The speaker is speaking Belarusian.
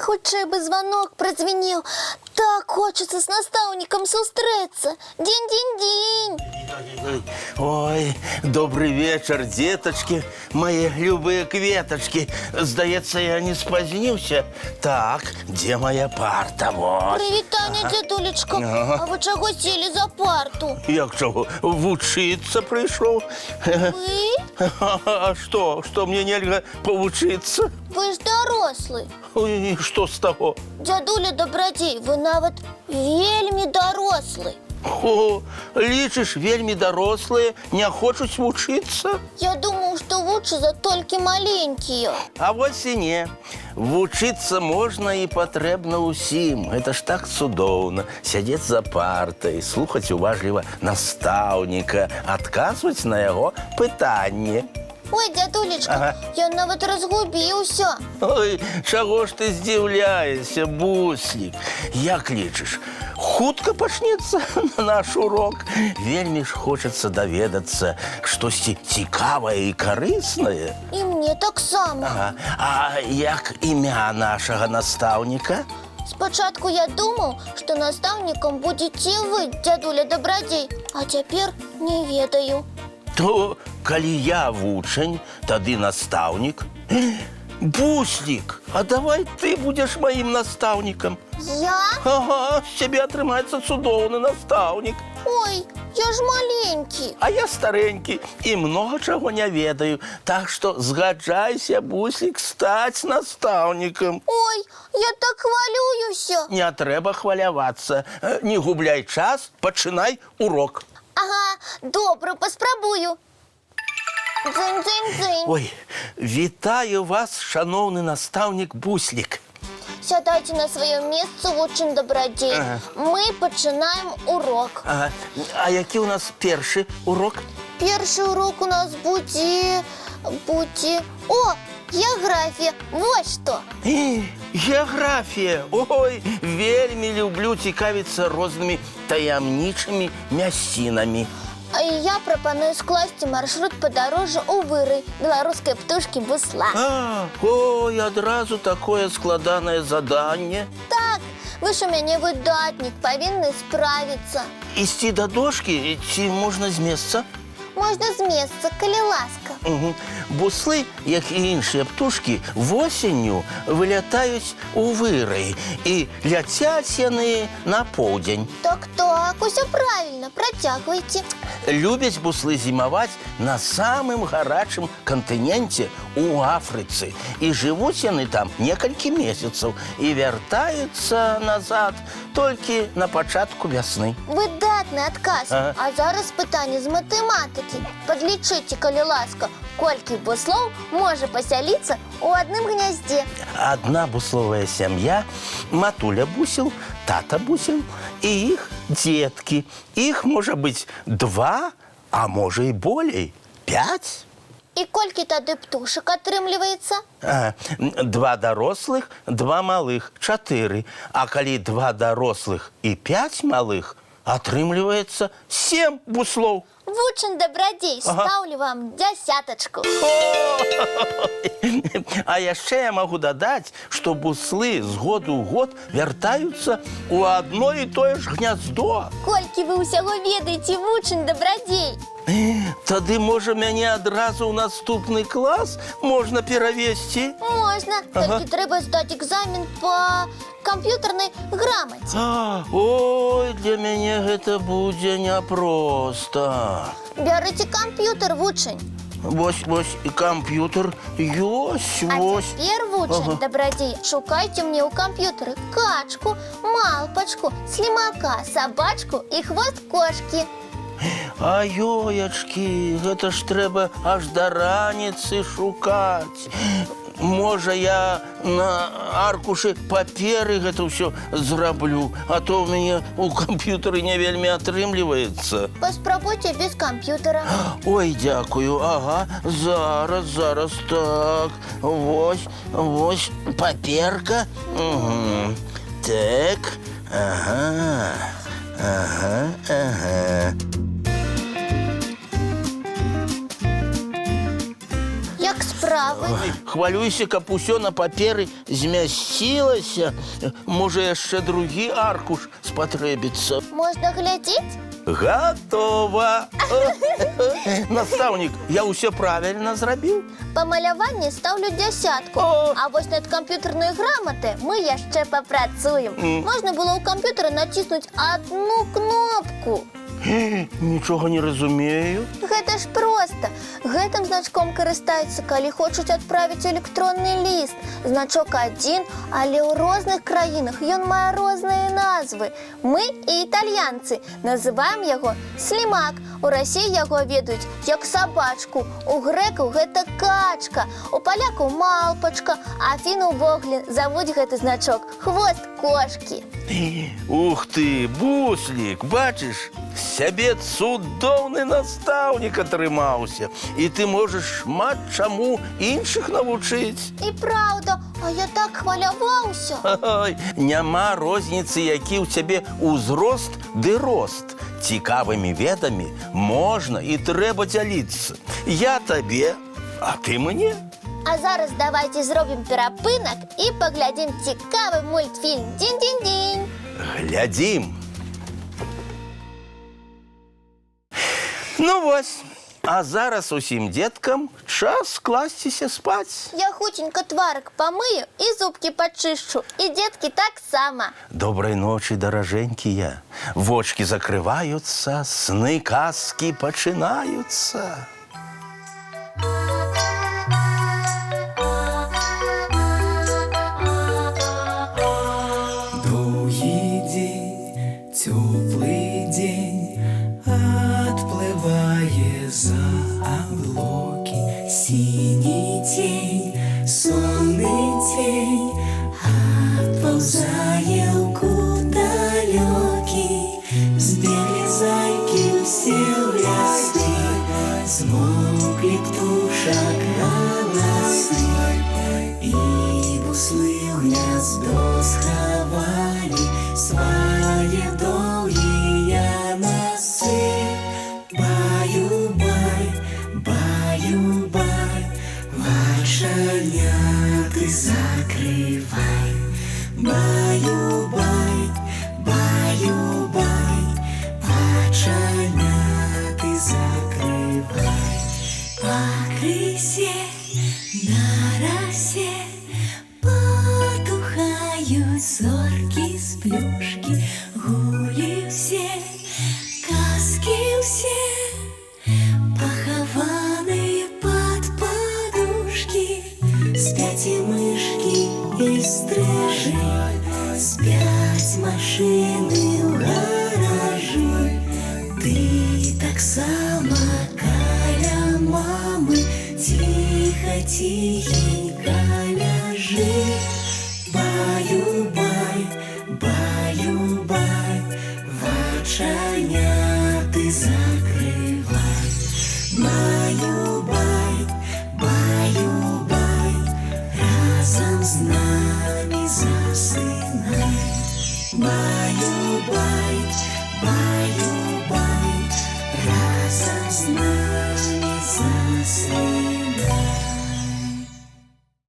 хутчэй бы звонок прозвенел. Так хочется с наставником сустрэцца. День-день-день. Ой, добрый вечер, деточки, мои любые кветочки. Здаецца, я не спазнился. Так, где моя парта? Вот. Прывітанне, дзядулечка. А вы чаго сели за парту? Як чого? Вучиться прийшов? Вы? А что? Что мне нельзя повучиться? Вы ж дарослы. Ой, и что с того? Дзядуля Дабрадзей, вы нават вельмі дарослы. О, лічыш, вельмі дарослыя не хочуць вучыцца? Я думаю, што вучацца толькі маленькія. А вось і не. Вучыцца можна і патрэбна ўсім. Гэта ж так цудоўна. Сядзець за партай, слухаць уважліва настаўніка, адказваць на яго пытанне. Ой, дзядулечка, я нават разгубіўся. Ой, чаго ж ты здзіўляешся, буслік? Як лічыш, хутка пачнецца наш урок? Вельмі ж хочацца даведацца штосьці цікавае і карыснае. І мне таксама. А як імя нашага настаўніка? Спачатку я думаў, што настаўнікам будзеце вы, дзядуля Дабрадзей, а цяпер не ведаю. То, калі я вучань, тады настаўнік. Буслік, а давай ты будзеш маім настаўнікам. Я? Ага, з цябе атрымаецца цудоўны настаўнік. Ой, я ж маленькі. А я старенькі і многа чаго не ведаю. Так што згаджайся, буслік, стаць настаўнікам. Ой, я так хвалююся. Не трэба хвалявацца. Не губляй час, пачынай урок. Ага, добра, паспрабую. Дзынь-дзынь-дзынь. Ой, вітаю вас, шаноўны настаўнік Буслік. Сядайце на сваё месца, вучань Дабрадзей. Мы пачынаем урок. А які ў нас першы урок? Першы урок у нас будзе... О, геаграфія, вось што. Геаграфія. Ой, вельмі люблю цікавіцца рознымі таямнічымі мясцінамі. А я прапаную скласці маршрут падарожжа ў вырай беларускай птушкі бусла. Ой, адразу такое складанае заданне. Так, вы ж у мяне выдатнік, павінны справіцца. Ісці да дошкі ці можна з месца? Можна з месца, калі ласка. Буслы, як і іншыя птушкі, восенню вылятаюць у вырай і ляцяць яны на поўдзень. Так, усё правільна, працягвайце. Любяць буслы зімаваць на самым гарачым кантыненце ў Афрыцы. І жывуць яны там некалькі месяцаў і вяртаюцца назад толькі на пачатку вясны. Выдатны адказ. А зараз пытанне з матэматыкі. Падлічыце, калі ласка, колькі буслоў можа пасяліцца ў адным гняздзе. Адна бусловая сям'я, матуля бусел, тата бусел і іх дзеткі. Іх можа быць 2, а можа і болей, 5. І колькі тады птушак атрымліваецца? 2 дарослых, 2 малых, 4. А калі 2 дарослых і 5 малых, атрымліваецца 7 буслоў. Вучань Дабрадзей, стаўлю вам 10. А яшчэ я магу дадаць, што буслы з году ў год вяртаюцца ў адно і тое ж гняздо. Колькі вы ўсяго ведаеце, вучань Дабрадзей? Тады, можа, мяне адразу ў наступны клас можна перавесці? Можна, толькі трэба здаць экзамен па камп'ютарнай грамаце. Ой, для мяне гэта будзе няпроста. Бярыце камп'ютар, вучань. Вось і камп'ютар ёсць, вось. А цяпер, вучань Дабрадзей, шукайце мне ў камп'ютары качку, малпачку, слімака, сабачку і хвост кошкі. А ёячкі, гэта ж трэба аж да раніцы шукаць. Можа, я на аркушы паперы гэта ўсё зраблю, а то ў мяне ў камп'ютары не вельмі атрымліваецца. Паспрабуйце без камп'ютара. Ой, дзякую, зараз, так, вось паперка. Так, справы. Хвалюйся, каб усё на паперы змясцілася. Можа, яшчэ другі аркуш спатрэбіцца. Можна глядзець? Готово! Настаўнік, я ўсё правільна зрабіў? Па маляванні стаўлю 10. О! А вось над камп'ютарнай граматай мы яшчэ папрацуем. Можна было ў камп'ютары націснуць одну кнопку. Нічога не разумею. Гэта ж проста. Гэтым значком карыстаюцца, калі хочуць адправіць электронны ліст. Значок адзін, але ў розных краінах ён мае розныя назвы. Мы і італьянцы называем яго слімак. У Расіі яго ведаюць як сабачку. У грэкаў гэта качка, у палякаў малпачка, а фіны ўвогуле завуць гэты значок хвост кошкі. Ух ты, буслік, бачыш, з сябе цудоўны настаўнік атрымаўся. І ты можаш шмат чаму іншых навучыць. І праўда, а я так хваляваўся. Ой, няма розніцы, які ў цябе ўзрост ды рост. Цікавымі ведамі можна і трэба дзяліцца. Я табе, а ты мне. А зараз давайте зробім перапынак і паглядзім цікавы мультфільм. Дзінь-дзінь-дзінь! Глядзім. Ну вось, а зараз усім дзеткам час класціся спаць. Я хутенька тварык памыю і зубкі пачышчу. І дзеткі таксама. Добрай ночы, даражэнькія. Вочкі закрываюцца, сны казкі пачынаюцца. Доўгі дзень, цёплы дзень, адплывае за аблокі. Сіні цень, сонны цень, адпаўзае ў кут далёкі. Збеглі зайкі ўсе ў лясы, змоўклі птушак галасы. І буслы ў гняздо схавалі свае доўгія носы. Баю-бай, баю-бай, вачаняты закрывай. Баю-бай, баю-бай, вачаняты закрывай. Пакрысе на расе потухаюць зоркі з плюшкі. Гулі ўсе, казкі ўсе, пахаваныя пад падушкі. Спяць і мышкі, і стрыжы, спяць машыны ў гаражы. Ты таксама каля мамы ціха-ціхенька ляжы. Баю-бай, баю-бай, вачаняты закрывай. Баю-бай, баю-бай, разам з намі засынай. Баю-бай, баю-бай, разам з намі засынай.